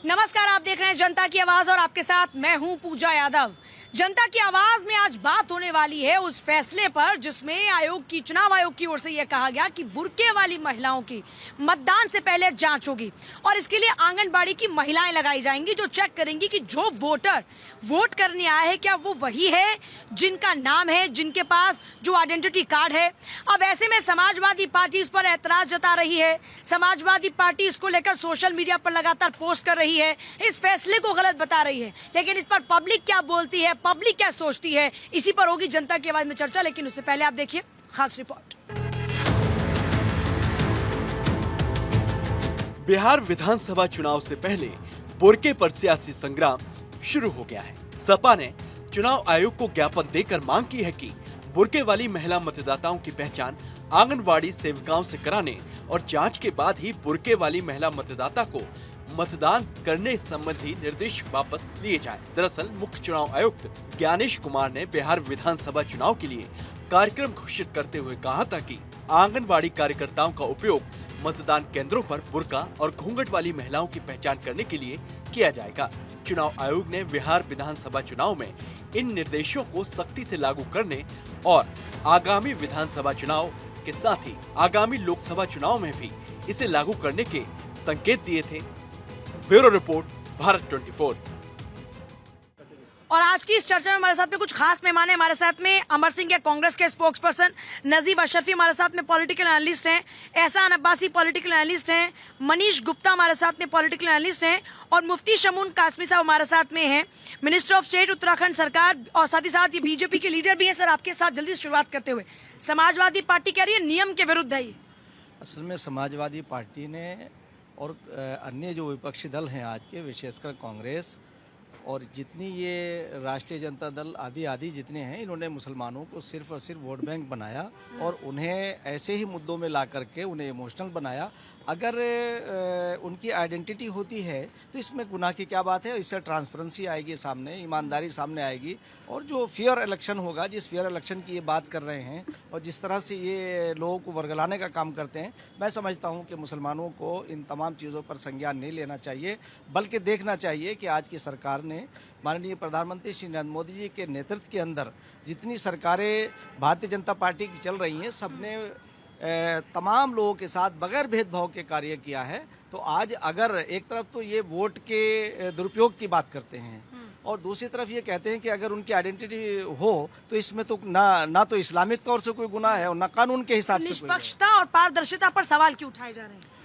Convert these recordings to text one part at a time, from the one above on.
नमस्कार, आप देख रहे हैं जनता की आवाज और आपके साथ मैं हूं पूजा यादव। जनता की आवाज में आज बात होने वाली है उस फैसले पर जिसमें चुनाव आयोग की ओर से यह कहा गया कि बुर्के वाली महिलाओं की मतदान से पहले जांच होगी और इसके लिए आंगनबाड़ी की महिलाएं लगाई जाएंगी जो चेक करेंगी कि जो वोटर वोट करने आए हैं क्या वो वही है जिनका नाम है, जिनके पास जो आइडेंटिटी कार्ड है। अब ऐसे में समाजवादी पार्टी इस पर ऐतराज जता रही है। समाजवादी पार्टी इसको लेकर सोशल मीडिया पर लगातार पोस्ट कर रही है, इस फैसले को गलत बता रही है। लेकिन इस पर पब्लिक क्या बोलती है, पब्लिक क्या सोचती है, इसी पर होगी जनता की आवाज में चर्चा। लेकिन उससे पहले आप देखिए खास रिपोर्ट। बिहार विधानसभा चुनाव से पहले बुर्के पर सियासी संग्राम शुरू हो गया है। सपा ने चुनाव आयोग को ज्ञापन देकर मांग की है कि बुर्के वाली महिला मतदाताओं की पहचान आंगनवाड़ी सेविकाओं से कराने और जांच के बाद ही बुर्के वाली महिला मतदाता को मतदान करने संबंधी निर्देश वापस लिए जाएं। दरअसल मुख्य चुनाव आयुक्त ज्ञानेश कुमार ने बिहार विधानसभा चुनाव के लिए कार्यक्रम घोषित करते हुए कहा था कि आंगनवाड़ी कार्यकर्ताओं का उपयोग मतदान केंद्रों पर बुर्का और घूंघट वाली महिलाओं की पहचान करने के लिए किया जाएगा। चुनाव आयोग ने बिहार विधानसभा चुनाव में इन निर्देशों को सख्ती से लागू करने और आगामी विधानसभा चुनाव के साथ ही आगामी लोकसभा चुनाव में भी इसे लागू करने के संकेत दिए थे। Bureau report, Bharat 24। और आज की इस चर्चा में हमारे साथ में कुछ खास मेहमान हैं। हमारे साथ में अमर सिंह है, कांग्रेस के स्पोक्स पर्सन, नजीब अशरफी हमारे साथ में पॉलिटिकल एनालिस्ट हैं, एहसान अब्बासी पॉलिटिकल एनालिस्ट हैं, मनीष गुप्ता हमारे साथ में पॉलिटिकल एनालिस्ट हैं और मुफ्ती शमून कासमी साहब हमारे साथ में हैं, मिनिस्टर ऑफ स्टेट उत्तराखंड सरकार, और साथ ही साथ ये बीजेपी के लीडर भी हैं। सर, आपके साथ जल्दी शुरुआत करते हुए, समाजवादी पार्टी कह रही है नियम के विरुद्ध है ये। असल में समाजवादी पार्टी ने और अन्य जो विपक्षी दल हैं आज के, विशेषकर कांग्रेस और जितनी ये राष्ट्रीय जनता दल आदि जितने हैं, इन्होंने मुसलमानों को सिर्फ और सिर्फ वोट बैंक बनाया और उन्हें ऐसे ही मुद्दों में ला करके उन्हें इमोशनल बनाया। अगर उनकी आइडेंटिटी होती है तो इसमें गुनाह की क्या बात है। इससे ट्रांसपेरेंसी आएगी सामने, ईमानदारी सामने आएगी और जो फेयर इलेक्शन होगा, जिस फेयर इलेक्शन की ये बात कर रहे हैं और जिस तरह से ये लोगों को वर्गलाने का काम करते हैं, मैं समझता हूँ कि मुसलमानों को इन तमाम चीज़ों पर संज्ञान नहीं लेना चाहिए, बल्कि देखना चाहिए कि आज की सरकार ने माननीय प्रधानमंत्री श्री नरेंद्र मोदी जी के नेतृत्व के अंदर जितनी सरकारें भारतीय जनता पार्टी की चल रही हैं, सबने तमाम लोगों के साथ बगैर भेदभाव के कार्य किया है। तो आज अगर एक तरफ तो ये वोट के दुरुपयोग की बात करते हैं और दूसरी तरफ ये कहते हैं कि अगर उनकी आइडेंटिटी हो तो इसमें तो ना तो इस्लामिक तौर से कोई गुनाह है और ना कानून के हिसाब से। निष्पक्षता और पारदर्शिता पर सवाल क्यों उठाए जा रहे हैं?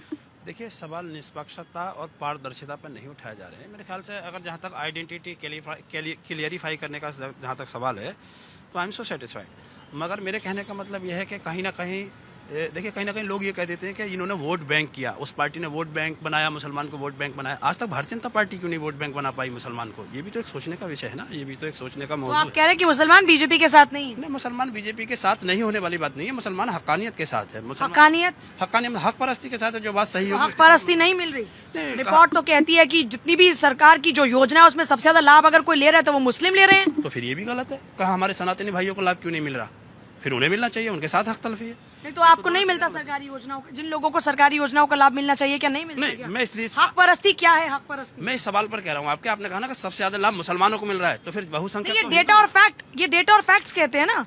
देखिए, सवाल निष्पक्षता और पारदर्शिता पर नहीं उठाए जा रहे हैं। मेरे ख्याल से अगर जहाँ तक आइडेंटिटी क्लियरिफाई करने का जहाँ तक सवाल है तो आई एम सो सेटिस्फाइड। मगर मेरे कहने का मतलब यह है कि कहीं ना कहीं देखिए, कहीं ना कहीं लोग ये कह देते हैं कि इन्होंने वोट बैंक किया, उस पार्टी ने वोट बैंक बनाया, मुसलमान को वोट बैंक बनाया। आज तक भारतीय जनता पार्टी क्यों नहीं वोट बैंक बना पाई मुसलमान को? ये भी तो एक सोचने का विषय है ना, ये भी तो एक सोचने का मौजूद है। आप कह रहे हैं कि मुसलमान बीजेपी के साथ नहीं? नहीं, मुसलमान बीजेपी के साथ नहीं होने वाली बात नहीं है। मुसलमान हक्कानियत के साथ है। हक्कानियत हक परस्ती के साथ है। जो बात सही होगी, हक परस्ती नहीं मिल रही। रिपोर्ट तो कहती है कि जितनी भी सरकार की जो योजना है उसमें सबसे ज्यादा लाभ अगर कोई ले रहा है तो वो मुस्लिम ले रहे हैं। तो फिर ये भी गलत है। कहा हमारे सनातनी भाइयों को लाभ क्यों नहीं मिल रहा? फिर उन्हें मिलना चाहिए, उनके साथ हक तलफी है। नहीं तो आपको नहीं मिलता सरकारी योजनाओं का? जिन लोगों को सरकारी योजनाओं का लाभ मिलना चाहिए क्या नहीं मिलता? नहीं, मैं इसलिए हक परस्ती क्या है? हक परस्ती मैं इस सवाल पर कह रहा हूँ आपने कहा ना कि सबसे ज्यादा लाभ मुसलमानों को मिल रहा है, तो फिर बहुसंख्यक ये डेटा और फैक्ट्स कहते हैं ना।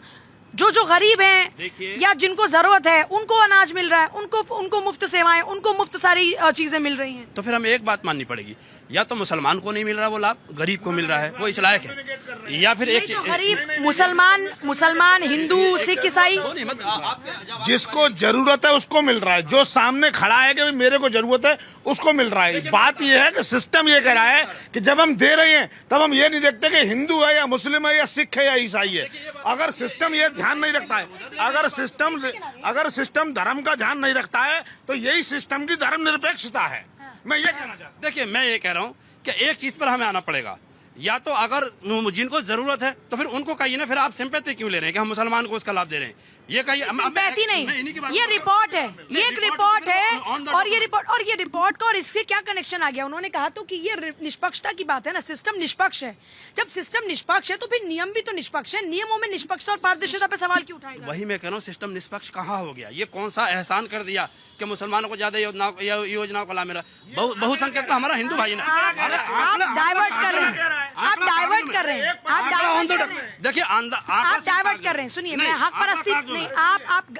जो गरीब हैं या जिनको जरूरत है उनको अनाज मिल रहा है, उनको मुफ्त सेवाएं, उनको मुफ्त सारी चीजें मिल रही हैं। तो फिर हमें एक बात माननी पड़ेगी, या तो मुसलमान को नहीं मिल रहा वो लाभ, गरीब को मिल रहा है, वो इस लायक है, या फिर एक तो गरीब मुसलमान हिंदू सिख ईसाई जिसको जरूरत है उसको मिल रहा है। जो सामने खड़ा है कि मेरे को जरूरत है उसको मिल रहा है। बात यह है कि सिस्टम ये कह रहा है कि जब हम दे रहे हैं तब हम ये नहीं देखते कि हिंदू है या मुस्लिम है या सिख है या ईसाई है। अगर सिस्टम ये ध्यान नहीं रखता है, अगर सिस्टम धर्म का ध्यान नहीं रखता है तो यही सिस्टम की धर्मनिरपेक्षता है। मैं ये कहना चाहता हूँ। देखिए, मैं ये कह रहा हूँ कि एक चीज पर हमें आना पड़ेगा, या तो अगर जिनको जरूरत है तो फिर उनको कहिए ना, फिर आप सिंपैथी क्यों ले रहे हैं कि हम मुसलमान को उसका लाभ दे रहे हैं? ये कहिए बैठी नहीं, ये रिपोर्ट है, ये एक रिपोर्ट है और ये रिपोर्ट का और इससे क्या कनेक्शन आ गया? उन्होंने कहा तो कि ये निष्पक्षता की बात है ना, सिस्टम निष्पक्ष है। जब सिस्टम निष्पक्ष है तो फिर नियम भी तो निष्पक्ष है, नियमों में निष्पक्षता और पारदर्शिता पे सवाल क्यों उठाएगा? वही मैं कह रहा हूँ, सिस्टम निष्पक्ष कहाँ हो गया? ये कौन सा एहसान कर दिया कि मुसलमानों को ज्यादा योजनाओं को ला मिला? बहुसंख्यक तो हमारा हिंदू भाई ना। आप डाइवर्ट कर रहे हैं, आप डाइवर्ट कर रहे हैं, आप डाइवर्ट कर रहे हैं, देखिए आप डाइवर्ट कर रहे हैं। सुनिए, मैं हक परस्ती नहीं,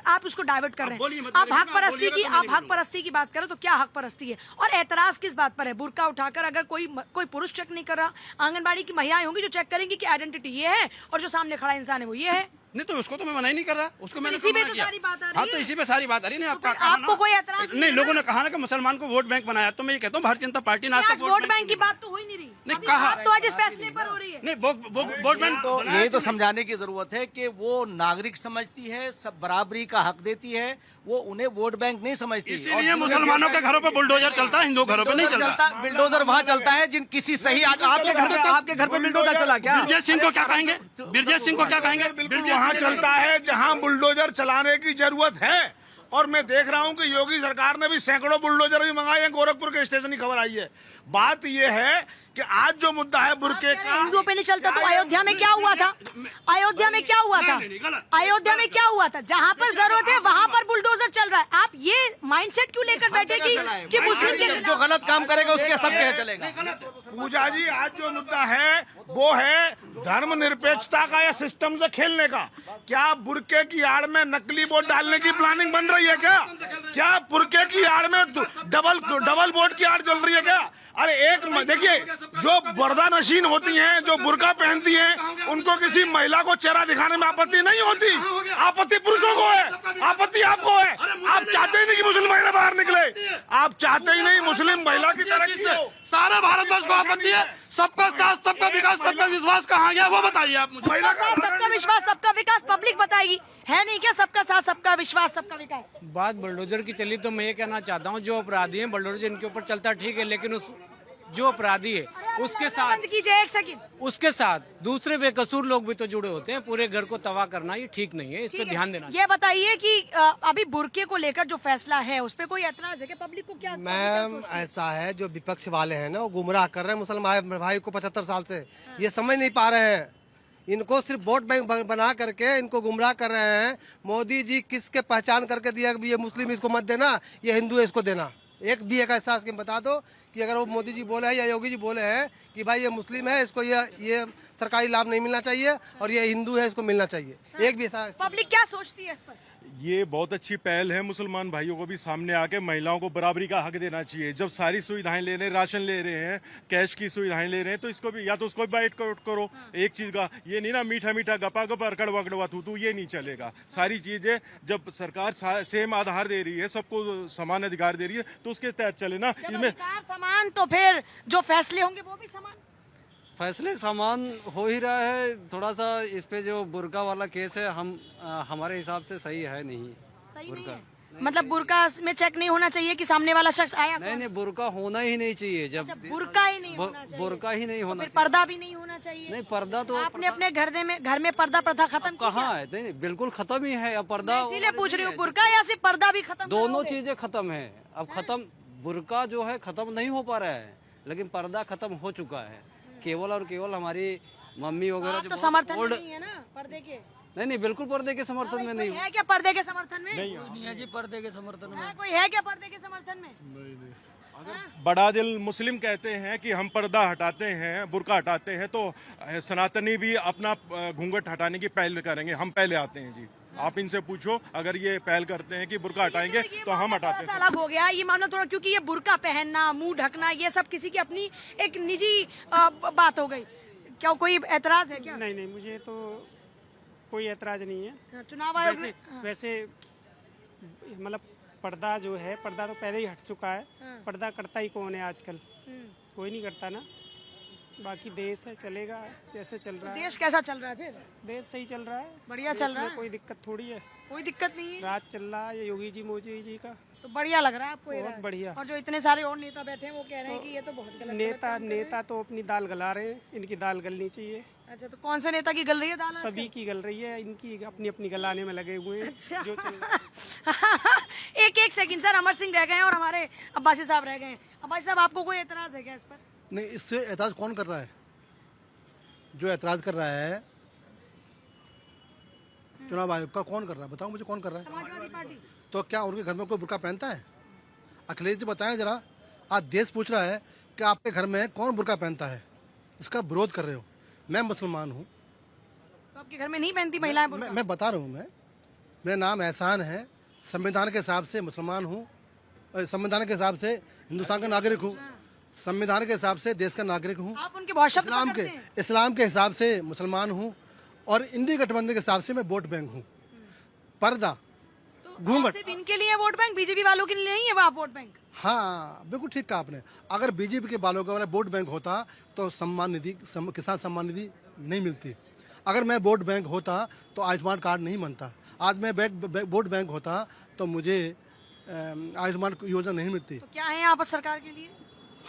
आप उसको डाइवर्ट कर रहे हैं। आप हक परस्ती की बात करें तो क्या हक परस्ती है और एतराज किस बात पर है? बुर्का उठाकर अगर कोई पुरुष चेक नहीं कर रहा, आंगनबाड़ी की महिलाएं होंगी जो चेक करेंगी कि आइडेंटिटी ये है और जो सामने खड़ा इंसान है वो ये है। नहीं तो उसको तो मैं मना ही नहीं कर रहा, उसको मैंने इसी पे मना तो किया। सारी बात आ रही हाँ है। तो इसी पे सारी बात आ रही है। तो आपको कोई एतराज नहीं, लोगों ने कहा ना कि मुसलमान को वोट बैंक बनाया, तो मैं ये कहता हूँ भारतीय जनता पार्टी ने आज वोट बैंक की बात तो हो ही नहीं रही। नहीं, अभी कहा। बात तो आज इस फैसले पर हो रही है। नहीं, वोट बैंक तो यही तो समझाने की जरूरत है कि वो नागरिक समझती है, सब बराबरी का हक देती है, वो उन्हें वोट बैंक नहीं समझती। इसीलिए मुसलमानों के घरों पे बुलडोजर चलता है, हिंदू घरों पे नहीं चलता। बिल्डोजर वहाँ चलता है जिन किसी सही आपके घर पे बिल्डोजर चला क्या? बिरजेश सिंह को क्या कहेंगे? बिरजेश सिंह को क्या कहेंगे? वहाँ चलता है जहाँ बुलडोजर चलाने की जरूरत है। और मैं देख रहा हूं कि योगी सरकार ने भी सैकड़ों बुलडोजर भी मंगाए हैं। गोरखपुर के स्टेशन की खबर आई है। बात यह है कि आज जो मुद्दा है बुरके का, हिंदुओं पे नहीं चलता तो अयोध्या में क्या हुआ था? अयोध्या में क्या हुआ था? अयोध्या में क्या हुआ था? जहाँ पर जरूरत है वहाँ पर बुलडोजर चल रहा है। आप ये माइंडसेट क्यों लेकर बैठे कि मुस्लिम के जो गलत काम करेगा उसके सब क्या चलेगा? पूजा जी, आज जो मुद्दा है वो है धर्मनिरपेक्षता का या सिस्टम से खेलने का। क्या बुरके की आड़ में नकली वोट डालने की प्लानिंग बन रही है क्या? क्या बुरके की आड़ में डबल वोट की आड़ चल रही है क्या? अरे एक देखिए, जो पर्दा नशीन होती हैं, जो बुर्का पहनती हैं, उनको किसी महिला को चेहरा दिखाने में आपत्ति नहीं होती। आपत्ति पुरुषों को है, आपत्ति आपको है। आप चाहते ही नहीं कि मुस्लिम महिला बाहर निकले, आप चाहते ही नहीं मुस्लिम महिला की तरक्की हो। सारा भारतवर्ष को आपत्ति है। सबका साथ, सबका विकास, सबका विश्वास कहाँ गया वो बताइए आप मुझे। सबका विश्वास, सबका विकास पब्लिक बताएगी, है नहीं क्या? सबका साथ, सबका विश्वास, सबका विकास। बात बुलडोजर की चली तो मैं ये कहना चाहता हूँ, जो अपराधी हैं बुलडोजर इनके ऊपर चलता ठीक है, लेकिन उस जो अपराधी है उसके साथ बंद कीजिए एक सेकंड। उसके साथ दूसरे बेकसूर लोग भी तो जुड़े होते हैं। पूरे घर को तबाह करना ये ठीक नहीं है, इस पे ध्यान देना। ये बताइए कि अभी बुर्के को लेकर जो फैसला है उस पे कोई एतराज है क्या? पब्लिक को क्या? मैम, ऐसा है, जो विपक्ष वाले हैं ना वो गुमराह कर रहे हैं मुसलमान भाई को 75 साल से। ये समझ नहीं पा रहे हैं। इनको सिर्फ वोट बैंक बना करके इनको गुमराह कर रहे हैं। मोदी जी किसके पहचान करके दिया कि ये मुस्लिम इसको मत देना, ये हिंदू है इसको देना। एक भी एक ऐसा स्कीम बता दो कि अगर वो मोदी जी बोले हैं या योगी जी बोले हैं कि भाई ये मुस्लिम है, इसको ये सरकारी लाभ नहीं मिलना चाहिए और ये हिंदू है, इसको मिलना चाहिए। एक भी ऐसा। पब्लिक क्या सोचती है इस पर? ये बहुत अच्छी पहल है। मुसलमान भाइयों को भी सामने आके महिलाओं को बराबरी का हक देना चाहिए। जब सारी सुविधाएं ले रहे हैं, राशन ले रहे हैं, कैश की सुविधाएं ले रहे हैं, तो इसको भी या तो उसको भी बाइट करो। एक चीज का ये नहीं ना मीठा मीठा गपा अकड़वा अकड़वा तू ये नहीं चलेगा। सारी चीजें जब सरकार सेम आधार दे रही है, सबको समान अधिकार दे रही है, तो उसके तहत चले ना। इसमें समान तो फिर जो फैसले होंगे वो भी समान। फैसले सामान हो ही रहा है। थोड़ा सा इस पे जो बुर्का वाला केस है, हमारे हिसाब से सही है नहीं। सही नहीं है। मतलब बुर्का में चेक नहीं होना चाहिए कि सामने वाला शख्स आया? नहीं, बुर्का होना ही नहीं चाहिए। जब बुर्का ही नहीं होना चाहिए, बुर्का ही नहीं होना फिर पर्दा भी नहीं होना चाहिए। नहीं, पर्दा तो आपने अपने घर में पर्दा प्रथा खत्म की कहाँ है? नहीं, बिल्कुल खत्म ही है। अब पर्दा, इसीलिए पूछ रही हूँ, बुर्का या सिर्फ पर्दा भी खत्म? दोनों चीजें खत्म है। अब खत्म, बुर्का जो है खत्म नहीं हो पा रहा है, लेकिन पर्दा खत्म हो चुका है। केवल और केवल हमारी मम्मी वगैरह जो तो समर्थन में नहीं है ना पर्दे के? नहीं, बिल्कुल पर्दे के समर्थन में नहीं। है क्या पर्दे के समर्थन में? नहीं है जी, पर्दे के समर्थन में कोई है क्या पर्दे के समर्थन में? बड़ा दिल मुस्लिम कहते हैं कि हम पर्दा हटाते हैं, बुर्का हटाते हैं, तो सनातनी भी अपना घूंघट हटाने की पहल करेंगे। हम पहले आते हैं जी। आप इनसे पूछो, अगर ये पहल करते हैं कि बुर्का हटाएंगे तो हम हटाते हैं। अलग हो गया ये मानो थोड़ा, क्योंकि ये बुर्का पहनना, मुंह ढकना, ये सब किसी की अपनी एक निजी बात हो गई। क्या कोई एतराज है क्या? नहीं, मुझे तो कोई एतराज नहीं है। चुनाव आयोग ने वैसे मतलब पर्दा जो है, पर्दा तो पहले ही हट चुका है। पर्दा करता ही कौन है आजकल? कोई नहीं करता ना। बाकी देश है, चलेगा जैसे चल रहा है। देश कैसा चल रहा है फिर? देश सही चल रहा है, बढ़िया चल रहा है, कोई दिक्कत थोड़ी है। कोई दिक्कत नहीं है। राज चल रहा है योगी जी मोदी जी का, तो बढ़िया लग रहा है आपको? बहुत बढ़िया। और जो इतने सारे और नेता बैठे हैं वो कह रहे हैं कि ये तो बहुत गलत नेता तो अपनी दाल गला रहे हैं, इनकी दाल गलनी चाहिए। अच्छा, तो कौन से नेता की गल रही है दाल आजकल? सभी की गल रही है, इनकी अपनी अपनी गलाने में लगे हुए हैं। अच्छा। जो चल रहा है। एक सेकंड सर, अमर सिंह रह गए हैं और हमारे अब्बासी साहब रह गए हैं। अब्बासी साहब, आपको कोई एतराज है क्या इस पर? नहीं, इससे एतराज कौन कर रहा है? जो एतराज कर रहा है चुनाव आयोग का, कौन कर रहा है? बताओ मुझे, कौन कर रहा है? समाजवादी पार्टी। तो क्या उनके घर में कोई बुर्का पहनता है? अखिलेश जी बताएं जरा, आज देश पूछ रहा है कि आपके घर में कौन बुर्का पहनता है, इसका विरोध कर रहे हो। मैं मुसलमान हूँ, तो आपके घर में नहीं पहनती महिलाएं बुर्का? मैं बता रहा हूँ, मेरा नाम एहसान है, संविधान के हिसाब से मुसलमान हूँ, संविधान के हिसाब से हिंदुस्तान का नागरिक हूँ, संविधान के हिसाब से देश का नागरिक हूँ, आप उनके बहुत शब्द पकड़ते हैं। इस्लाम के हिसाब से मुसलमान हूँ, और इंडी गठबंधन के हिसाब से मैं वोट बैंक हूँ। पर्दा, तो घूंघट। सिर्फ इनके लिए वोट बैंक, बीजेपी वालों के लिए नहीं है वो आप वोट बैंक? हाँ, बिल्कुल ठीक कहा आपने। अगर बीजेपी के बालों का वोट बैंक होता तो सम्मान निधि, किसान सम्मान निधि नहीं मिलती। अगर मैं वोट बैंक होता तो आयुष्मान कार्ड नहीं बनता। आज मैं वोट बैंक होता तो मुझे आयुष्मान योजना नहीं मिलती। तो क्या है आप सरकार के लिए?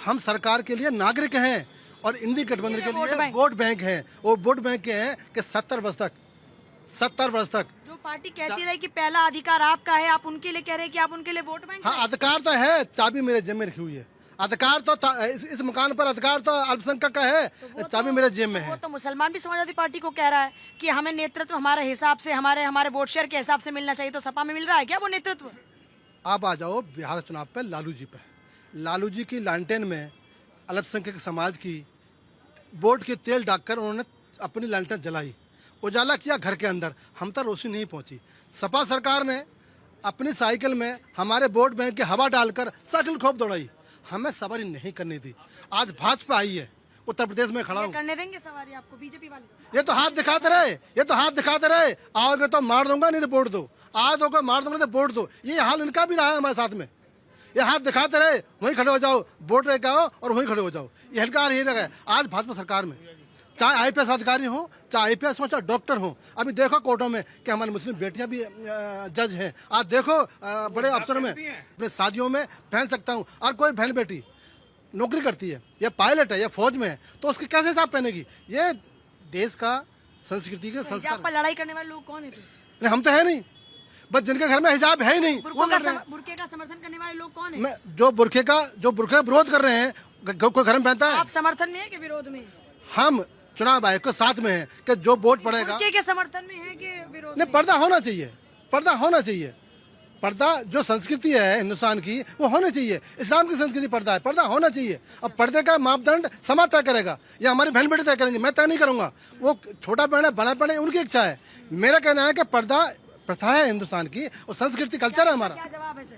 हम सरकार के लिए नागरिक हैं और इंडी गठबंधन के वोट लिए बैंक। वोट बैंक हैं। वो वोट बैंक के हैं कि 70 वर्ष तक जो पार्टी कहती रही कि पहला अधिकार आपका है, आप उनके लिए कह रहे हैं कि आप उनके लिए वोट बैंक? हाँ, अधिकार तो है, चाबी मेरे जेब में रखी हुई है। अधिकार तो इस मकान पर अधिकार तो अल्पसंख्यक का है, चाबी मेरे जेब में वो है। तो मुसलमान भी समाजवादी पार्टी को कह रहा है कि हमें नेतृत्व हमारे हिसाब से, हमारे वोट शेयर के हिसाब से मिलना चाहिए। तो सपा में मिल रहा है क्या वो नेतृत्व? आप आ जाओ बिहार चुनाव पे लालू जी पे। लालू जी की लालटेन में अल्पसंख्यक समाज की वोट के तेल डालकर उन्होंने अपनी लालटेन जलाई, उजाला किया घर के अंदर। हम तक रोशनी नहीं पहुंची। सपा सरकार ने अपनी साइकिल में हमारे वोट बैंक की हवा डालकर साइकिल खूब दौड़ाई, हमें सवारी नहीं करनी दी। आज भाजपा आई है, उत्तर प्रदेश में खड़ा हूँ। करने देंगे सवारी आपको बीजेपी वाले? ये तो हाथ दिखाते रहे, आओगे तो मार दूंगा, नहीं तो वोट दो। आज होगा मार दूंगा तो वोट दो। ये हाल इनका भी रहा है हमारे साथ में। ये हाथ दिखाते रहे, वहीं खड़े हो जाओ, वोट लेके आओ और वहीं खड़े हो जाओ। ये हल्का ही रहा है आज भाजपा सरकार में, चाहे आईपीएस अधिकारी हो, चाहे आईपीएस हो, चाहे डॉक्टर हो। अभी देखो कोर्टों में कि हमारी मुस्लिम बेटियां भी जज हैं। आज देखो बड़े अफसरों में, अपने शादियों में पहन सकता हूँ। और कोई बहन बेटी नौकरी करती है, या पायलट है, या फौज में है, तो उसके कैसे हिसाब पहनेगी? ये देश का संस्कृति के संस्कार। पर लड़ाई करने वाले लोग कौन है? नहीं, हम तो है नहीं, बस जिनके घर में हिजाब है ही नहीं। बुर्के का समर्थन करने वाले लोग कौन है? जो बुर्के का विरोध कर रहे हैं, कोई घर में पहनता है? आप समर्थन में है कि विरोध में? हम चुनाव आयोग के साथ में है कि जो वोट पड़ेगा। बुर्के के समर्थन में है कि विरोध नहीं, पर्दा होना चाहिए, पर्दा होना चाहिए। पर्दा जो संस्कृति है हिंदुस्तान की, वो होनी चाहिए। इस्लाम की संस्कृति पर्दा है, पर्दा होना चाहिए। अब पर्दे का मापदंड समाज तय करेगा या हमारी बहन बेटी तय करेंगे, मैं तय नहीं करूंगा। वो छोटा पहने बड़ा पहने उनकी इच्छा है। मेरा कहना है कि पर्दा प्रथा है हिंदुस्तान की और संस्कृति कल्चर है हमारा। क्या जवाब है सर?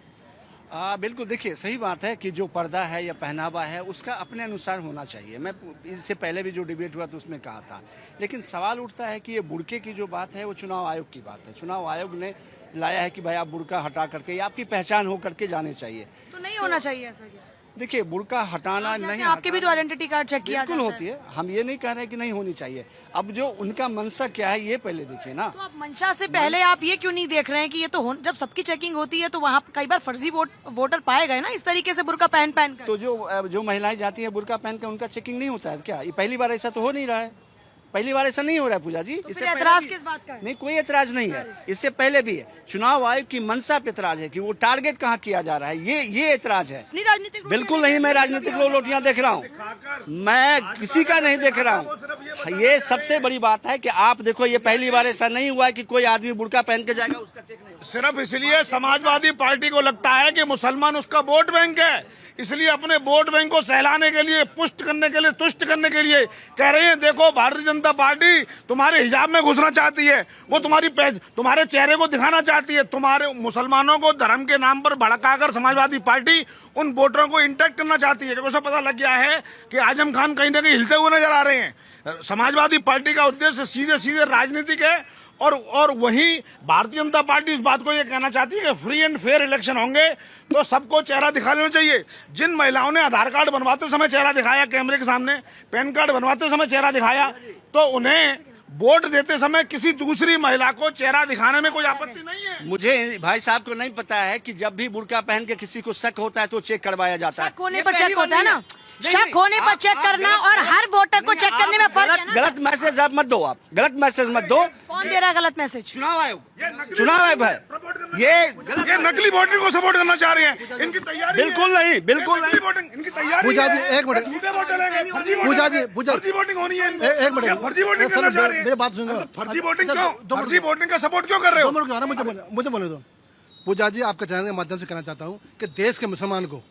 बिल्कुल, देखिए सही बात है कि जो पर्दा है या पहनावा है उसका अपने अनुसार होना चाहिए। मैं इससे पहले भी जो डिबेट हुआ तो उसमें कहा था। लेकिन सवाल उठता है कि ये बुर्के की जो बात है वो चुनाव आयोग की बात है। चुनाव आयोग ने लाया है कि भाई आप बुर्का हटा करके, या आपकी पहचान हो करके जाने चाहिए। तो नहीं होना चाहिए ऐसा क्या? देखिए, बुर्का हटाना नहीं, आपके भी तो आइडेंटिटी कार्ड चेक किया बिल्कुल होती है। हम ये नहीं कह रहे कि नहीं होनी चाहिए। अब जो उनका मंशा क्या है ये पहले देखिए ना। तो आप मंशा से पहले आप ये क्यों नहीं देख रहे हैं कि ये तो जब सबकी चेकिंग होती है तो वहाँ कई बार फर्जी वोटर पाए गए ना इस तरीके से बुर्का पहन कर। तो जो महिलाएं जाती है बुर्का पहन कर, उनका चेकिंग नहीं होता है क्या? ये पहली बार ऐसा तो हो नहीं रहा है। पहली बार ऐसा नहीं हो रहा है पूजा जी। तो फिर एतराज किस बात का है? नहीं, कोई एतराज नहीं है। इससे पहले भी है चुनाव आयोग की मंशा पे एतराज है कि वो टारगेट कहाँ किया जा रहा है, ये एतराज है। राजनीतिक बिल्कुल नहीं, मैं राजनीतिक रोटियां देख रहा हूँ, मैं किसी का नहीं देख रहा हूँ। ये सबसे बड़ी बात है कि आप देखो, ये पहली बार ऐसा नहीं हुआ है कि कोई आदमी बुर्का पहन के जाएगा, उसका चेक नहीं। सिर्फ इसलिए समाजवादी पार्टी को लगता है कि मुसलमान उसका वोट बैंक है, इसलिए अपने वोट बैंक को सहलाने के लिए, पुष्ट करने के लिए, तुष्ट करने के लिए कह रहे हैं देखो भारतीय जनता पार्टी तुम्हारे हिजाब में घुसना चाहती है, वो तुम्हारे चेहरे को दिखाना चाहती है, तुम्हारे मुसलमानों को धर्म के नाम पर भड़काकर समाजवादी पार्टी उन वोटरों को इंटैक्ट करना चाहती है। उसे पता लग गया है कि आजम खान कहीं ना कहीं हिलते हुए नजर आ रहे हैं। समाजवादी पार्टी का उद्देश्य सीधे सीधे राजनीतिक है और वही भारतीय जनता पार्टी इस बात को ये कहना चाहती है कि फ्री एंड फेयर इलेक्शन होंगे तो सबको चेहरा दिखा लेना चाहिए। जिन महिलाओं ने आधार कार्ड बनवाते समय चेहरा दिखाया कैमरे के सामने, पैन कार्ड बनवाते समय चेहरा दिखाया, तो उन्हें वोट देते समय किसी दूसरी महिला को चेहरा दिखाने में कोई आपत्ति नहीं है। मुझे भाई साहब को नहीं पता है कि जब भी बुर्का पहन के किसी को शक होता है तो चेक करवाया जाता है। शक होने पर चेक होता है ना। शक होने पर चेक करना और हर वोटर को चेक करने में फर्क है ना। गलत मैसेज आप मत दो, आप गलत मैसेज मत दो। कौन दे रहा है गलत मैसेज? चुनाव आयोग है ये नकली वोटिंग को सपोर्ट करना चाह रहे हैं, इनकी तैयारी बिल्कुल नहीं, बिल्कुल नहीं। वोटिंग इनकी तैयारी पूजा जी एक मिनट, पूजा जी फर्जी वोटिंग होनी है, एक मिनट, फर्जी वोटिंग सर करना चाह रहे हैं। मेरी बात सुनो। फर्जी वोटिंग क्यों, फर्जी वोटिंग का सपोर्ट क्यों कर रहे हो? मुझे बोले दो। पूजा जी आपके चैनल के माध्यम से कहना चाहता हूँ कि देश के मुसलमान को,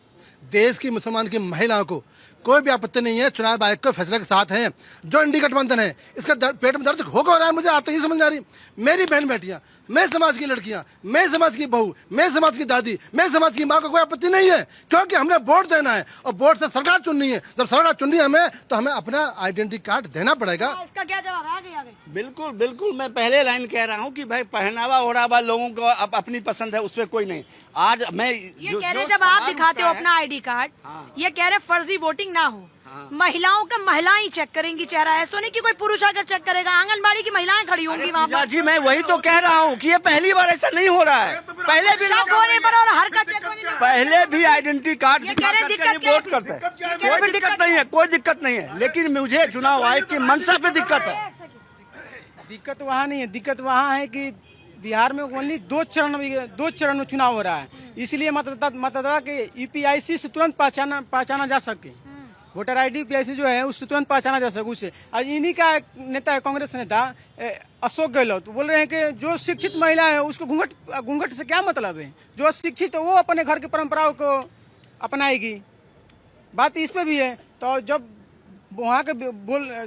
देश की मुसलमान की महिलाओं को कोई भी आपत्ति नहीं है चुनाव आयोग के फैसले के साथ है। जो इंडी गठबंधन है इसका पेट में दर्द हो रहा है, मुझे आते ही समझ नहीं आ रही। मेरी बहन बेटियां, मैं समाज की लड़कियां, मैं समाज की बहू, मैं समाज की दादी, मैं समाज की माँ को कोई आपत्ति नहीं है, क्योंकि हमने वोट देना है और वोट से सरकार चुननी है। जब सरकार चुननी है हमें, तो हमें अपना आइडेंटिटी कार्ड देना पड़ेगा। इसका क्या जवाब है? आगे आगे। बिल्कुल बिल्कुल, मैं पहले लाइन कह रहा हूँ कि भाई पहनावा ओढ़ावा लोगों को अपनी पसंद है, उसमें कोई नहीं। आज मैं ये कह रहे जब आप दिखाते हो अपना आईडी कार्ड, ये कह रहे फर्जी वोटिंग ना हो, महिलाओं का महिलाएं चेक करेंगी चेहरा, ऐसा तो नहीं कि कोई पुरुष आकर चेक करेगा। आंगनबाड़ी की महिलाएं खड़ी होंगी वहाँ पर। जी मैं वही तो कह रहा हूँ कि ये पहली बार ऐसा नहीं हो रहा है। पहले भी शक होने पर और हर का चेक होने पर पहले भी आइडेंटिटी कार्ड ये कह रहे दिखा दिक्कत करके क्या वोट है? करते हैं। ये कह रहे कोई दिक्कत नहीं है, कोई दिक्कत नहीं है, लेकिन मुझे चुनाव आयोग की मंशा पे दिक्कत है। दिक्कत वहाँ नहीं है, दिक्कत वहाँ है कि बिहार में ओनली दो चरण में चुनाव हो रहा है, इसलिए मतदाता के यूपीआईसी से तुरंत पहचाना जा सके। वोटर आईडी यूपीआईसी जो है उससे तुरंत पहचाना जा सके उससे। आज इन्हीं का एक नेता है, कांग्रेस नेता अशोक गहलोत, बोल रहे हैं कि जो शिक्षित महिला है उसको घूंघट से क्या मतलब है, जो शिक्षित है वो अपने घर की परंपराओं को अपनाएगी। बात इस पे भी है। तो जब वहाँ के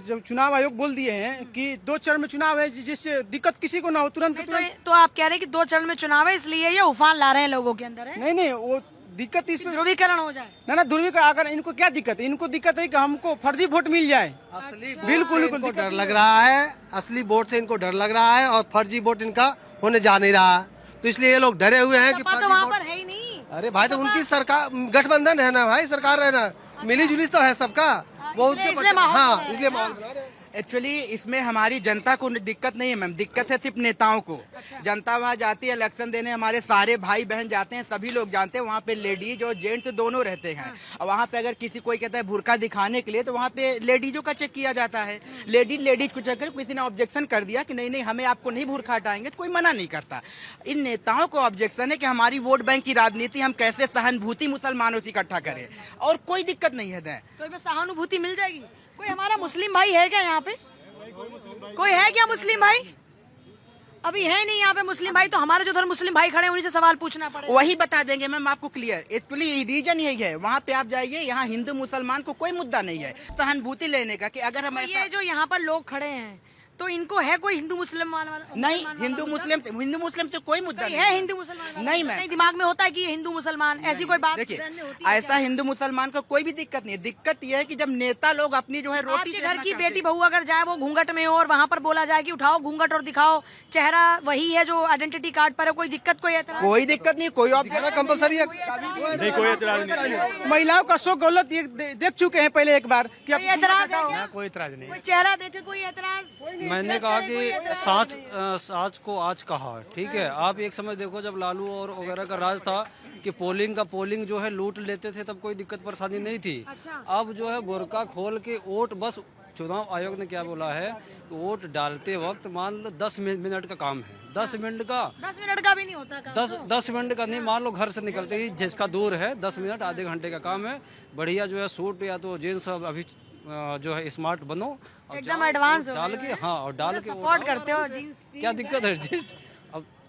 जब चुनाव आयोग बोल दिए हैं कि 2 चरण में चुनाव है जिससे दिक्कत किसी को ना हो, तुरंत तो आप कह रहे हैं कि 2 चरण में चुनाव है इसलिए ये उफान ला रहे हैं लोगों के अंदर है? नहीं वो दिक्कत इसमें ध्रुवीकरण हो जाए ना ध्रुवीकरण। अगर इनको क्या दिक्कत है, इनको दिक्कत है कि हमको फर्जी वोट मिल जाए। असली बिल्कुल इनको डर लग रहा है, असली वोट से इनको डर लग रहा है और फर्जी वोट इनका होने जा नहीं रहा, तो इसलिए ये लोग डरे हुए हैं कि तो वहाँ पर है ही नहीं। अरे भाई तो उनकी सरकार गठबंधन है ना भाई, सरकार है ना, मिली जुली तो है सबका, वो इसलिए माहौल हाँ बना रहे हैं। इसलिए माहौल बना रहे हैं। एक्चुअली इसमें हमारी जनता को दिक्कत नहीं है मैम, दिक्कत है सिर्फ नेताओं को। जनता वहाँ जाती है इलेक्शन देने, हमारे सारे भाई बहन जाते हैं, सभी लोग जानते हैं। वहाँ पे लेडीज और जेंट्स दोनों रहते हैं। और वहाँ पे अगर किसी कोई कहता है बुर्का दिखाने के लिए, तो वहाँ पे लेडीजों का चेक किया जाता है। लेडीज को चेक कर, किसी ने ऑब्जेक्शन कर दिया कि नहीं हमें आपको नहीं बुर्का हटाएंगे, तो कोई मना नहीं करता। इन नेताओं को ऑब्जेक्शन है कि हमारी वोट बैंक की राजनीति, हम कैसे सहानुभूति मुसलमानों से इकट्ठा करें, और कोई दिक्कत नहीं है। तो इसमें सहानुभूति मिल जाएगी। कोई हमारा मुस्लिम भाई है क्या यहाँ पे? कोई है क्या मुस्लिम भाई? अभी है नहीं यहाँ पे मुस्लिम भाई, तो हमारे जो उधर मुस्लिम भाई खड़े हैं उन्हीं से सवाल पूछना पड़ेगा। वही बता देंगे मैम आपको क्लियर। एक्चुअली रीजन यही है, वहाँ पे आप जाइए, यहाँ हिंदू मुसलमान को कोई मुद्दा नहीं है सहानुभूति लेने का, कि अगर हम ये जो यहाँ पर लोग खड़े हैं तो इनको है कोई हिंदू मुसलमान नहीं, हिंदू मुस्लिम से कोई मुद्दा नहीं है। हिंदू मुसलमान नहीं मैम, नहीं, दिमाग में होता है कि ये हिंदू मुसलमान, ऐसी कोई बात देखिए ज़हन में होती है ऐसा क्या? हिंदू मुसलमान को कोई भी दिक्कत नहीं है। दिक्कत यह है कि जब नेता लोग अपनी जो है रोटी आपके घर की बेटी बहू अगर जाए वो घूंघट में हो और वहाँ पर बोला जाए कि उठाओ घूंघट और दिखाओ चेहरा वही है जो आइडेंटिटी कार्ड पर है, कोई दिक्कत कोई एतराज? कोई दिक्कत नहीं, कोई कंपलसरी है, नहीं कोई एतराज नहीं। महिलाओं का अशोक गहलोत देख चुके हैं पहले एक बार कि कोई एतराज है क्या? कोई इतराज नहीं। कोई चेहरा देखे कोई एतराज? मैंने कहा कि साच को आज कहा, ठीक है। आप एक समय देखो जब लालू और वगैरह का राज था कि पोलिंग जो है लूट लेते थे, तब कोई दिक्कत परेशानी नहीं थी। अब जो है बुर्का खोल के वोट, बस चुनाव आयोग ने क्या बोला है, वोट डालते वक्त मान लो 10 मिनट का काम है, 10 मिनट का 10 मिनट का भी नहीं होता काम। 10 मिनट का नहीं, मान लो घर से निकलते ही जिसका दूर है 10 मिनट आधे घंटे का काम है। बढ़िया जो है सूट या तो जींस अभी जो है स्मार्ट बनो, एकदम एडवांस डाल के, हाँ, और डाल के सपोर्ट करते हो जींस। क्या दिक्कत है?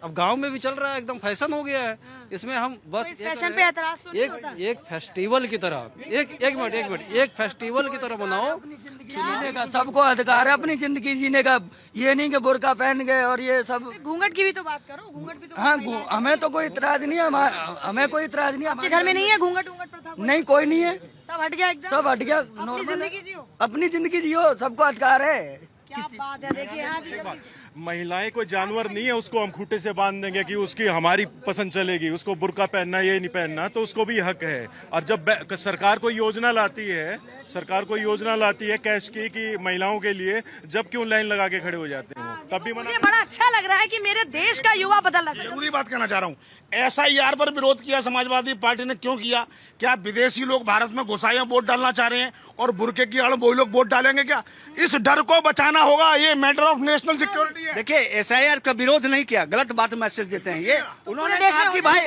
अब गांव में भी चल रहा है, एकदम फैशन हो गया है। इसमें हम बस इस फैशन पे एतराज तो नहीं होता? एक फेस्टिवल की तरह, एक मिनट एक फेस्टिवल की तरह बनाओ। जीने का सबको अधिकार है, अपनी जिंदगी जीने का। ये नहीं कि बुर्का पहन गए और ये सब। घूंघट की भी तो बात करो, घूंघट भी तो हाँ, हमें तो कोई इतराज नहीं है, हमें कोई इतराज नहीं है। आपके घर में नहीं है घूंघट प्रथा? नहीं, कोई नहीं है, सब हट गया एकदम, सब हट गया। अपनी जिंदगी जियो, अपनी जिंदगी जियो, सबको अधिकार है। क्या बात है। देखिए हाँ जी, जल्दी से। महिलाएं कोई जानवर नहीं है उसको हम खूंटे से बांध देंगे कि उसकी हमारी पसंद चलेगी, उसको बुर्का पहनना ये नहीं पहनना, तो उसको भी हक है। और जब सरकार कोई योजना लाती है कैश की कि महिलाओं के लिए, जब क्यों लाइन लगा के खड़े हो जाते हैं वो? तब भी मना मुझे बड़ा अच्छा लग रहा है कि मेरे देश का युवा बदलना चाहिए। जरूरी बात कहना चाह रहा हूँ, SIR पर विरोध किया समाजवादी पार्टी ने, क्यों किया? क्या विदेशी लोग भारत में घुसाए वोट डालना चाह रहे हैं और बुरके की आड़ में वही लोग वोट डालेंगे क्या? इस डर को बचाना होगा, ये मैटर ऑफ नेशनल सिक्योरिटी है। देखिए SIR का विरोध नहीं किया, गलत बात मैसेज देते हैं ये। उन्होंने कहा कि भाई,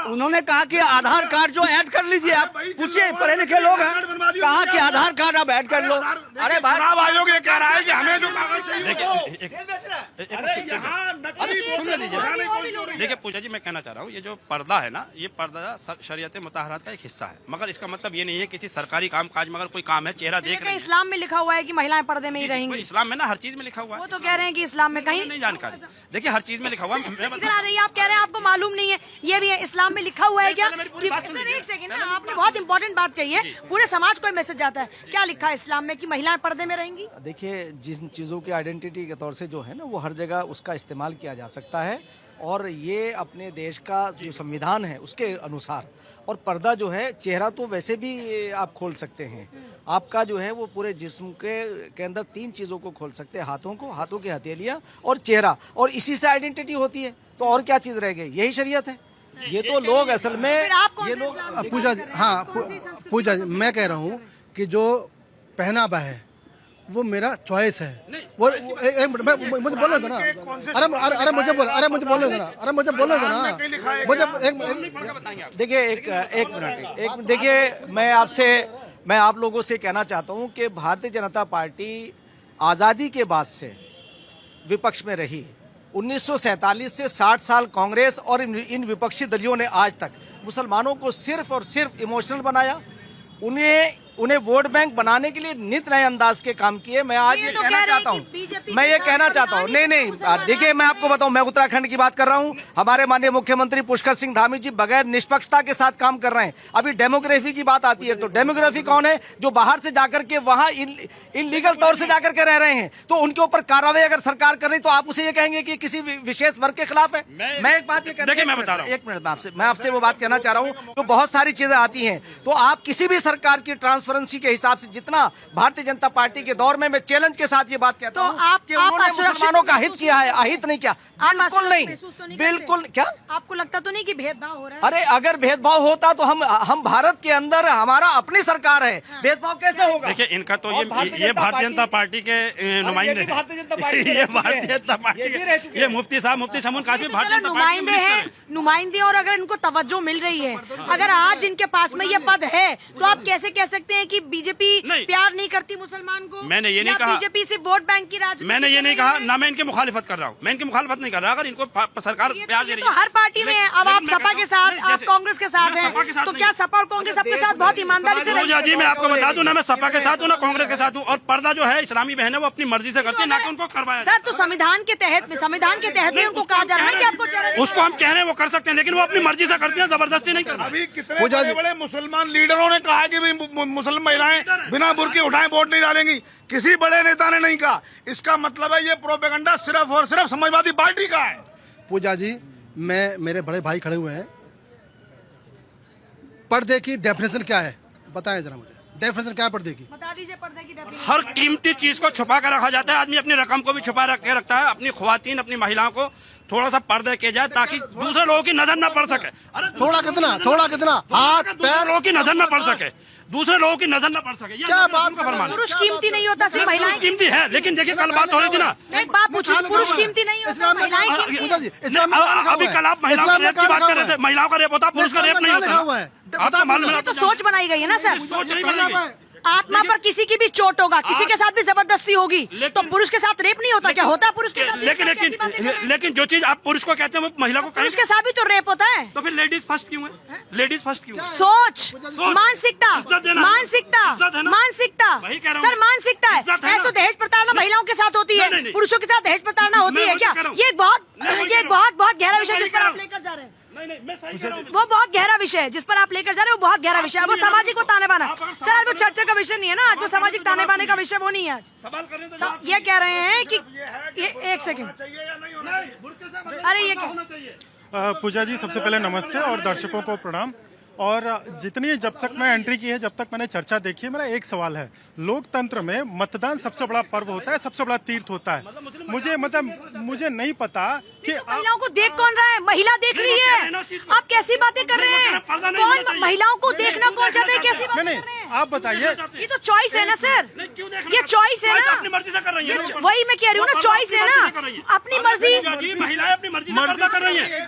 उन्होंने कहा कि आधार कार्ड जो ऐड कर लीजिए, आप पूछिए पढ़े लिखे लोग हैं, कहा कि आधार कार्ड आप ऐड कर लो। अरे भाई, चुनाव आयोग ये कह रहा है कि हमें जो कागज चाहिए देखिए पूजा जी, मैं कहना चाह रहा हूँ, ये जो पर्दा है ना, ये पर्दा शरीयत मुताहरात का एक हिस्सा है, मगर इसका मतलब ये नहीं है किसी सरकारी काम काज में अगर कोई काम है, चेहरा देख रहे हैं। इस्लाम में लिखा हुआ है कि महिलाएं पर्दे में ही रहेंगी। इस्लाम में ना हर चीज में लिखा हुआ है। वो तो कह रहे हैं कि इस्लाम में कहीं नहीं जानकारी। देखिए हर चीज में लिखा हुआ है। इधर आ जाइए, आप कह रहे हैं आपको मालूम नहीं है, ये भी है इस्लाम में लिखा हुआ है क्या? सर एक सेकंड ना, आपने बहुत इंपॉर्टेंट बात कही है, पूरे समाज को मैसेज जाता है। क्या लिखा है इस्लाम में कि महिलाएं पर्दे में रहेंगी? देखिए, जिन चीज़ों की आइडेंटिटी के तौर से जो है ना, वो हर जगह उसका इस्तेमाल किया जा सकता है, और ये अपने देश का जो संविधान है उसके अनुसार। और पर्दा जो है, चेहरा तो वैसे भी आप खोल सकते हैं, आपका जो है वो पूरे जिस्म के अंदर 3 चीज़ों को खोल सकते हैं, हाथों को, हाथों की हथेलियाँ और चेहरा, और इसी से आइडेंटिटी होती है। तो और क्या चीज़ रह गई? यही शरीयत है। ये तो लोग असल में ये लोग पूजा जी, हाँ पूजा जी, मैं कह रहा हूँ कि जो पहनावा है वो मेरा चॉइस है। वो मुझे बोलने दो ना। अरे मुझे बोलने दो ना। देखिए एक मिनट देखिए, मैं आप लोगों से कहना चाहता हूं कि भारतीय जनता पार्टी आज़ादी के बाद से विपक्ष में रही। 1947 से 60 साल कांग्रेस और इन विपक्षी दलियों ने आज तक मुसलमानों को सिर्फ और सिर्फ इमोशनल बनाया, उन्हें वोट बैंक बनाने के लिए नित नए अंदाज के काम किए। मैं आज ये कहना चाहता हूँ, नहीं, देखिए मैं आपको बताऊं, मैं उत्तराखंड की बात कर रहा हूँ। हमारे माननीय मुख्यमंत्री पुष्कर सिंह धामी जी बगैर निष्पक्षता के साथ काम कर रहे हैं। अभी डेमोग्राफी की बात आती है, तो डेमोग्राफी कौन है? जो बाहर से जाकर के वहाँ इनलीगल तौर से जाकर के रह रहे हैं, तो उनके ऊपर कार्रवाई अगर सरकार कर रही तो आप उसे ये कहेंगे कि किसी विशेष वर्ग के खिलाफ है? मैं एक बात देखिए, मैं बता रहा हूँ, एक मिनट मैं आपसे वो बात कहना चाह रहा हूँ। तो बहुत सारी चीजें आती हैं, तो आप किसी भी सरकार की ट्रांसपेरेंसी के हिसाब से, जितना भारतीय जनता पार्टी के दौर में, मैं चैलेंज के साथ ये बात कहता हूं कि उन्होंने मुसलमानों का हित किया है, अहित नहीं किया। बिल्कुल नहीं, बिल्कुल। क्या आपको लगता तो नहीं कि भेदभाव हो रहा है? अरे अगर भेदभाव होता तो हम भारत के अंदर, हमारा अपनी सरकार है, भेदभाव कैसे होगा? देखिए इनका तो ये भारतीय जनता पार्टी के नुमाइंदे हैं, ये भारतीय जनता पार्टी के, ये मुफ्ती शमून काफी भारतीय नुमाइंदे हैं, नुमाइंदे। और अगर इनको तवज्जो मिल रही है, अगर आज इनके पास में ये पद है, तो आप कैसे कह सकते हैं कि बीजेपी प्यार नहीं करती मुसलमान को? मैंने ये नहीं कहा बीजेपी सिर्फ वोट बैंक की राजनीति। मैंने ये नहीं कहा, ना मैं इनकी मुखालिफत कर रहा हूँ, मैं इनकी मुखालिफत नहीं कर रहा। अगर इनको सरकार प्यार दे रही है तो हर पार्टी में, अब आप सपा के साथ, आप कांग्रेस के साथ हैं, तो क्या सपा और कांग्रेस आपके साथ बहुत ईमानदारी से रही? जी मैं आपको बता दूं ना, मैं सपा के साथ हूँ ना कांग्रेस के साथ हूँ। और पर्दा जो है इस्लामी बहन है, वो अपनी मर्जी से करती है, ना कि उनको करवाया। सर तो संविधान के तहत में उनको कहा जा रहा है कि आपको, उसको हम कह रहे हैं वो कर सकते हैं, लेकिन वो अपनी मर्जी से करते हैं, जबरदस्ती नहीं करते। अभी कितने बड़े मुसलमान लीडरों ने कहा कि मुसलमान महिलाएं बिना बुर्के उठाए वोट नहीं डालेंगी, किसी बड़े नेता ने नहीं कहा। इसका मतलब है ये प्रोपेगेंडा सिर्फ और सिर्फ समाजवादी पार्टी का है। पूजा जी, मेरे बड़े भाई खड़े हुए हैं, पर्दे की डेफिनेशन क्या है बताएं जरा मुझे। डेफिनेशन क्या है पर्दे की? बता दीजिए पर्दे की डेफिनेशन। हर कीमती चीज को छुपा कर रखा जाता है। आदमी अपनी रकम को भी छुपा के रखता है। अपनी ख्वातीन, अपनी महिलाओं को थोड़ा सा पर्दे किया जाए ताकि दूसरे लोगों की नजर न पड़ सके। अरे थोड़ा कितना हाथ पैर लोगों की नजर न पड़ सके, दूसरे लोगों की नजर न पड़ सके। क्या बात का फरमान? पुरुष कीमती नहीं होता, सिर्फ महिलाएं कीमती है। लेकिन देखिए कल बात हो रही थी ना, एक बात पूछूं, पुरुष कीमती नहीं होता, महिलाएं कीमती। अभी कल आप महिलाओं का रेप की बात कर रहे थे। महिलाओं का रेप होता, पुरुष का रेप नहीं होता। आपको मालूम है? तो सोच बनाई गई है ना सर। आत्मा पर किसी की भी चोट होगा, किसी के साथ भी जबरदस्ती होगी, तो पुरुष के साथ रेप नहीं होता क्या? होता है पुरुष के साथ। लेकिन जो चीज आप पुरुष को कहते हैं वो महिला को पुरुष के साथ भी तो रेप होता है। तो फिर लेडीज फर्स्ट क्यों है? लेडीज फर्स्ट क्यों है? सोच, मानसिकता, सर मानसिकता है। ऐसे तो दहेज प्रताड़ना महिलाओं के साथ होती है, पुरुषों के साथ दहेज प्रताड़ना होती है क्या? ये एक बहुत गहरा विषय जिस पर आप लेकर जा रहे हैं। वो बहुत गहरा विषय है जिस पर आप लेकर जा रहे हो, वो बहुत गहरा विषय है। वो सामाजिक को ताने बाना, सर आज वो चर्चा का विषय नहीं है ना, आज वो सामाजिक ताने बाने का विषय वो नहीं है। आज ये कह रहे हैं कि एक सेकंड, अरे ये क्या? पूजा जी, सबसे पहले नमस्ते और दर्शकों को प्रणाम। और जितनी जब तक मैं एंट्री की है, जब तक मैंने चर्चा देखी है, मेरा एक सवाल है, लोकतंत्र में मतदान सबसे बड़ा पर्व होता है, सबसे बड़ा तीर्थ होता है। मुझे नहीं पता कि महिलाओं को देख कौन रहा है? महिला देख रही है। आप कैसी बातें कर रहे हैं? कौन महिलाओं को देखना कौन चाहते हैं? कैसी बातें नहीं, कर रहे हैं? आप बताइए। ये तो चॉइस है ना सर, ये चॉइस है ना, अपनी मर्जी से कर रही है। वही मैं कह रही हूँ ना, चॉइस है ना, अपनी मर्जी। महिलाएं अपनी मर्जी से पर्दा कर रही हैं।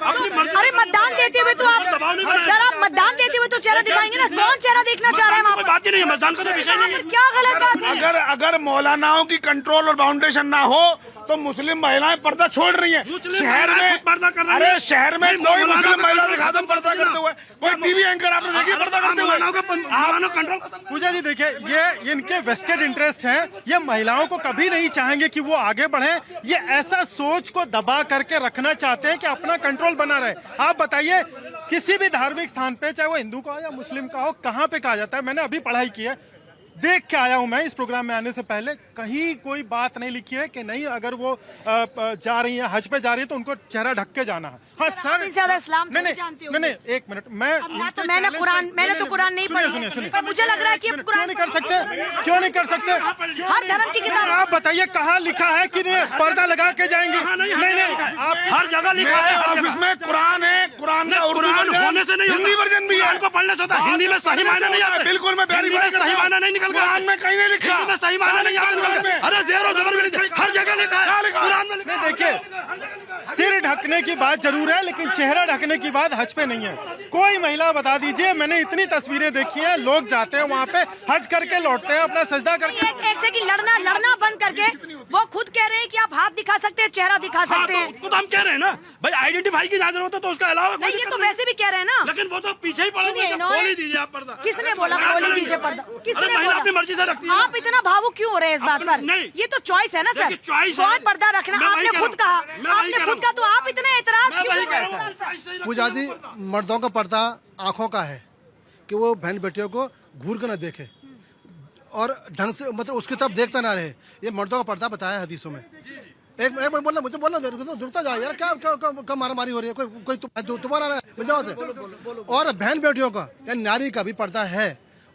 अरे मतदान देते हुए तो आप सर, आप मतदान देते हुए तो चेहरा दिखाएंगे ना, कौन चेहरा देखना चाह रहा है वहाँ पर? बात ही नहीं है, मतदान का तो विषय नहीं है। क्या गलत बात है? अगर मौलानाओं की कंट्रोल और बाउंडेशन ना हो तो मुस्लिम महिलाएं पर्दा छोड़ रही हैं। शहर में, अरे शहर में कोई मुस्लिम महिला दिखा दो पर्दा करते हुए, कोई टीवी एंकर आपने देखी पर्दा करते हुए? पूजा जी देखिए, ये इनके वेस्टेड इंटरेस्ट हैं, ये महिलाओं को कभी नहीं चाहेंगे कि वो आगे बढ़े। ये ऐसा सोच को दबा करके रखना चाहते हैं कि अपना कंट्रोल बना रहे। आप बताइए, किसी भी धार्मिक स्थान पे, चाहे वो हिंदू का हो या मुस्लिम का हो, कहाँ पे कहा जाता है? मैंने अभी पढ़ाई की है, देख के आया हूं मैं इस प्रोग्राम में आने से पहले, कहीं कोई बात नहीं लिखी है कि नहीं अगर वो जा रही है, हज पे जा रही है तो उनको चेहरा ढक के जाना है। हाँ सर, ज्यादा इस्लाम नहीं, एक मिनट, मैंने तो कुरान नहीं पढ़ी, पर मुझे लग रहा है कि क्यों नहीं कर सकते? क्यों नहीं कर सकते? हर धर्म की किताब। आप बताइए कहाँ लिखा है कि पर्दा लगा के जाएंगे? नहीं, आप हर जगह लिखा है। ऑफिस में कुरान है, कुरान का उर्दू होने से नहीं, हिंदी वर्जन भी है, पढ़ने से होता है। हिंदी में सही मायने नहीं आता। बिल्कुल, मैं वेरीफाई करता हूं। मायने नहीं कुरान में कहीं नहीं लिखा, में सही मायने नहीं आता। अरे ज़ेर और ज़बर में हर जगह लिखा है, कुरान में लिखा है। देखिए, सिर ढकने की बात जरूर है, लेकिन चेहरा ढकने की बात हज पे नहीं है। कोई महिला बता दीजिए, मैंने इतनी तस्वीरें देखी हैं, लोग जाते हैं वहाँ पे, हज करके लौटते हैं, अपना सजदा करके। एक से कि लड़ना बंद करके वो खुद कह रहे हैं कि आप हाथ दिखा सकते हैं, चेहरा दिखा सकते हैं। उसको तो हम कह रहे हैं ना भाई, आइडेंटिफाई की जरूरत है तो उसका अलावा नहीं, ये तो वैसे भी कह रहे हैं ना। लेकिन वो तो पीछे ही पड़ा हुआ है। खोल ही दीजिए आप पर्दा। किसने बोला खोल ही दीजिए पर्दा? किसने बोला? अपनी मर्जी से रखती है। आप इतना भावुक क्यों हो रहे हैं इस बात पर? ये तो चॉइस है ना सर, कौन पर्दा रखना? आपने खुद कहा, तो आप इतना एतराज क्यों कर रहे हैं? पूजा जी, मर्दों का पर्दा आंखों का है कि वो बहन बेटियों को घूर कर न देखे और ढंग से, मतलब उसकी तरफ देखता ना रहे। ये मर्दों का पर्दा बताया है हदीसों में। एक बोलना, मुझे बोलना जुड़ता जाए यार, क्या मारामारी हो रही है? कोई तुम्हारा रहा है जाओ से। और बहन बेटियों का या नारी का भी पर्दा है।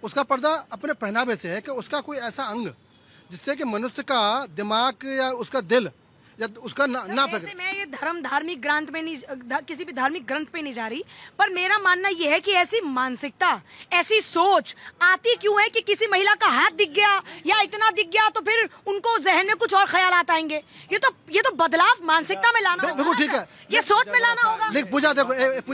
उसका पर्दा अपने पहनावे से है कि उसका कोई ऐसा अंग जिससे कि मनुष्य का दिमाग या उसका दिल या उसका ना ऐसे मैं ये धार्मिक ग्रंथ में नहीं, किसी भी धार्मिक ग्रंथ पे नहीं जा रही, पर मेरा मानना ये है कि ऐसी मानसिकता, ऐसी सोच आती क्यों है कि किसी महिला का हाथ दिख गया या इतना दिख गया तो फिर उनको जहन में कुछ और ख्यालात आएंगे। ये तो बदलाव मानसिकता में लाना होगा। बिल्कुल ठीक है, ये सोच में लाना होगा। लेकिन पूजा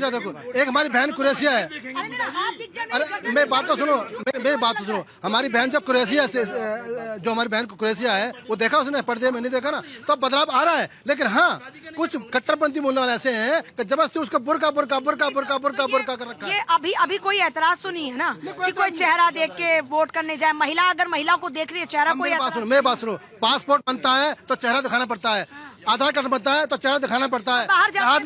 देखो, एक हमारी बहन कुरैशिया है। अरे मेरी बात तो सुनो, हमारी बहन जो कुरैशिया से, जो हमारी बहन कुरैशिया है, वो देखा उसने पर्दे में नहीं देखा ना, तो बदलाव आ रहा है। लेकिन हाँ, कुछ कट्टरपंथी मुल्ला ऐसे हैं कि जबरदस्ती उसका बुर्का कर रखा है। ये अभी कोई एतराज तो नहीं है ना कि कोई चेहरा देख के वोट करने जाए? महिला अगर महिला को देख रही है, चेहरा कोई मेरी बात सुनो, पासपोर्ट बनता है तो चेहरा दिखाना पड़ता है, आधार कार्ड बनता है तो चेहरा दिखाना पड़ता है, जहाज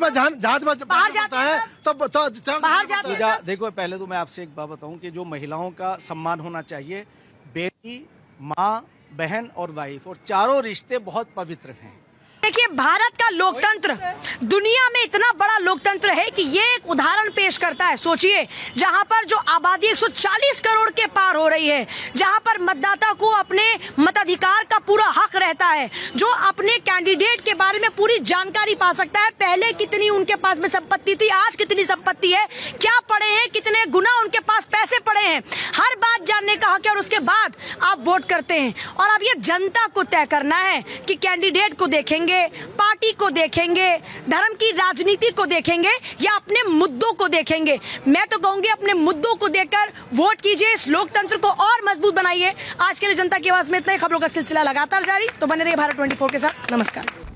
में बाहर जाता है तो बाहर जाता है। देखो, पहले तो मैं आपसे एक बात बताऊं कि जो महिलाओं का सम्मान होना चाहिए, बेटी, माँ, बहन और वाइफ, और चारों रिश्ते बहुत पवित्र हैं। देखिए, भारत का लोकतंत्र दुनिया में इतना बड़ा लोकतंत्र है कि ये एक उदाहरण पेश करता है। सोचिए, जहां पर जो आबादी 140 करोड़ के पार हो रही है, जहां पर मतदाता को अपने मताधिकार का पूरा हक रहता है, जो अपने कैंडिडेट के बारे में पूरी जानकारी पा सकता है, पहले कितनी उनके पास में संपत्ति थी, आज कितनी संपत्ति है, क्या पढ़े हैं, कितने गुना उनके पास पैसे पड़े हैं, हर बात जानने का हक है। और उसके बाद आप वोट करते हैं। और अब ये जनता को तय करना है कि कैंडिडेट को देखेंगे, पार्टी को देखेंगे, धर्म की राजनीति को देखेंगे या अपने मुद्दों को देखेंगे। मैं तो कहूंगी अपने मुद्दों को देखकर वोट कीजिए, इस लोकतंत्र को और मजबूत बनाइए। आज के लिए जनता की आवाज में इतना ही। खबरों का सिलसिला लगातार जारी, तो बने रहिए भारत 24 के साथ। नमस्कार।